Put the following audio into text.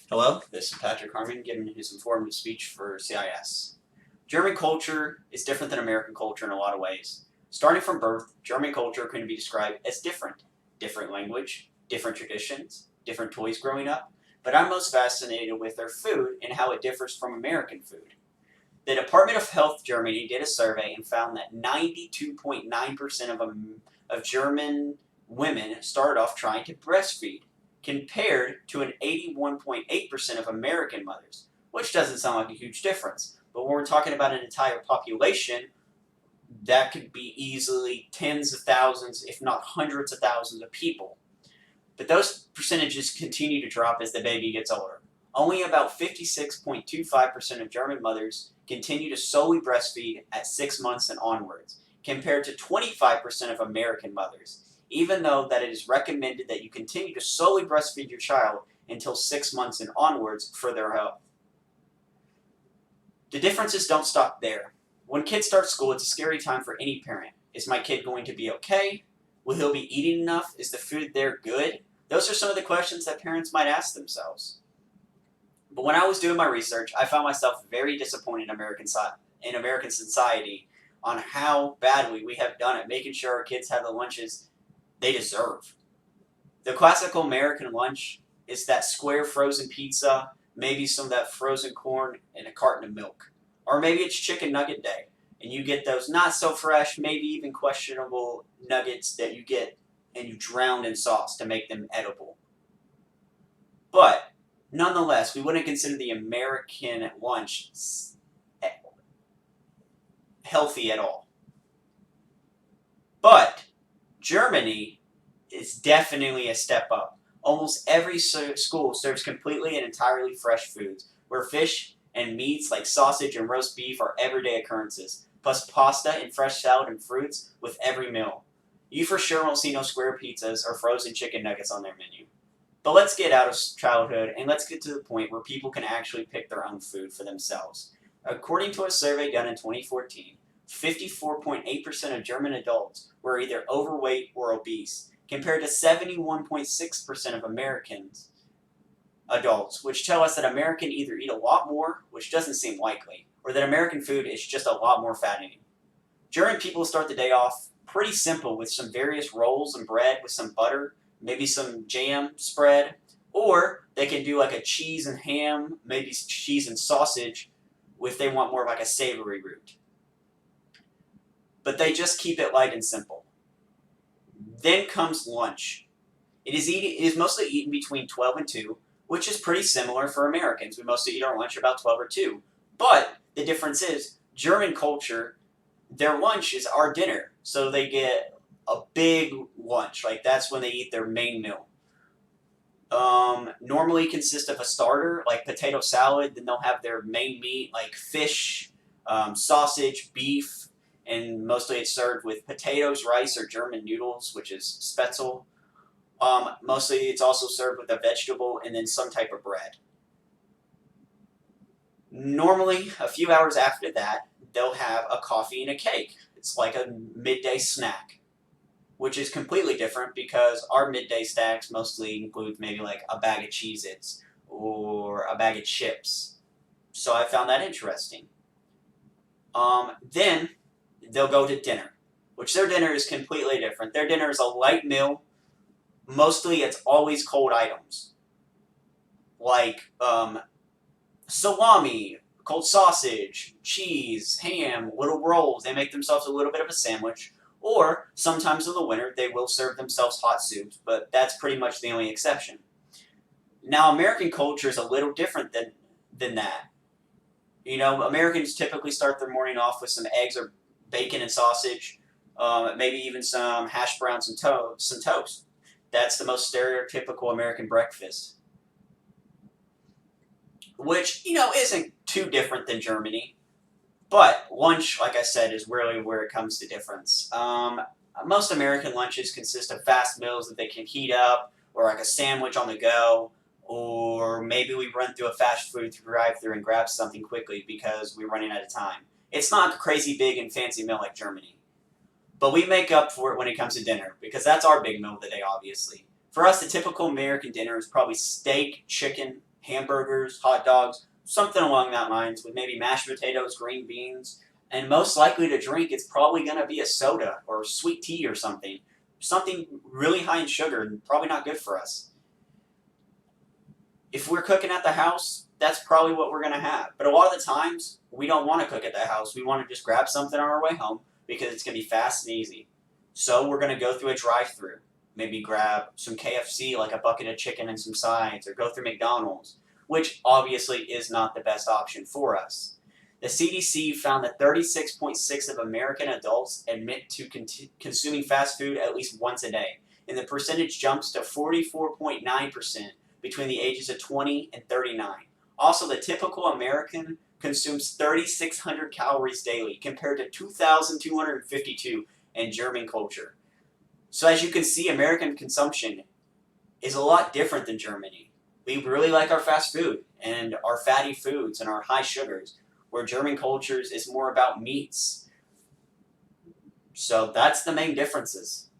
Hello, this is Patrick Harmon giving his informative speech for CIS. German culture is different than American culture in a lot of ways. Starting from birth, German culture can be described as different. Different language, different traditions, different toys growing up, but I'm most fascinated with their food and how it differs from American food. The Department of Health Germany did a survey and found that 92.9% of German women started off trying to breastfeed, compared to an 81.8% of American mothers, which doesn't sound like a huge difference. But when we're talking about an entire population, that could be easily tens of thousands, if not hundreds of thousands of people. But those percentages continue to drop as the baby gets older. Only about 56.25% of German mothers continue to solely breastfeed at 6 months and onwards, compared to 25% of American mothers, even though that it is recommended that you continue to solely breastfeed your child until 6 months and onwards for their health. The differences don't stop there. When kids start school, it's a scary time for any parent. Is my kid going to be okay? Will he be eating enough? Is the food there good? Those are some of the questions that parents might ask themselves. But when I was doing my research, I found myself very disappointed in American society on how badly we have done at making sure our kids have the lunches they deserve. The classical American lunch is that square frozen pizza, maybe some of that frozen corn, and a carton of milk. Or maybe it's chicken nugget day, and you get those not so fresh, maybe even questionable nuggets that you get and you drown in sauce to make them edible. But nonetheless, we wouldn't consider the American lunch healthy at all. But Germany is definitely a step up. Almost every school serves completely and entirely fresh foods, where fish and meats like sausage and roast beef are everyday occurrences, plus pasta and fresh salad and fruits with every meal. You for sure won't see no square pizzas or frozen chicken nuggets on their menu. But let's get out of childhood and let's get to the point where people can actually pick their own food for themselves. According to a survey done in 2014, 54.8% of German adults were either overweight or obese, compared to 71.6% of Americans adults, which tell us that Americans either eat a lot more, which doesn't seem likely, or that American food is just a lot more fattening. German people start the day off pretty simple with some various rolls and bread with some butter, maybe some jam spread, or they can do like a cheese and ham, maybe cheese and sausage if they want more of like a savory route. But they just keep it light and simple. Then comes lunch. It is mostly eaten between 12 and 2, which is pretty similar for Americans. We mostly eat our lunch about 12 or 2. But the difference is, German culture, their lunch is our dinner. So they get a big lunch. Like that's when they eat their main meal. Normally consists of a starter, like potato salad. Then they'll have their main meat, like fish, sausage, beef, and mostly it's served with potatoes, rice, or German noodles, which is Spetzel. Mostly it's also served with a vegetable and then some type of bread. Normally, a few hours after that, they'll have a coffee and a cake. It's like a midday snack, which is completely different because our midday snacks mostly include maybe like a bag of Cheez-Its or a bag of chips. So I found that interesting. Then they'll go to dinner, which their dinner is completely different. Their dinner is a light meal. Mostly it's always cold items, like salami, cold sausage, cheese, ham, little rolls. They make themselves a little bit of a sandwich. Or sometimes in the winter they will serve themselves hot soups, but that's pretty much the only exception. Now American culture is a little different than that. You know, Americans typically start their morning off with some eggs or bacon and sausage, maybe even some hash browns and some toast. That's the most stereotypical American breakfast, which, isn't too different than Germany. But lunch, like I said, is really where it comes to difference. Most American lunches consist of fast meals that they can heat up, or like a sandwich on the go, or maybe we run through a fast food drive-thru and grab something quickly because we're running out of time. It's not a crazy big and fancy meal like Germany. But we make up for it when it comes to dinner, because that's our big meal of the day, obviously. For us, the typical American dinner is probably steak, chicken, hamburgers, hot dogs, something along that lines with maybe mashed potatoes, green beans, and most likely to drink, it's probably going to be a soda or sweet tea or something. Something really high in sugar and probably not good for us. If we're cooking at the house, that's probably what we're going to have. But a lot of the times, we don't want to cook at the house. We want to just grab something on our way home because it's going to be fast and easy. So we're going to go through a drive-through. Maybe grab some KFC, like a bucket of chicken and some sides, or go through McDonald's, which obviously is not the best option for us. The CDC found that 36.6% of American adults admit to consuming fast food at least once a day, and the percentage jumps to 44.9% between the ages of 20 and 39. Also, the typical American consumes 3,600 calories daily compared to 2,252 in German culture. So as you can see, American consumption is a lot different than Germany. We really like our fast food and our fatty foods and our high sugars, where German cultures is more about meats. So that's the main differences.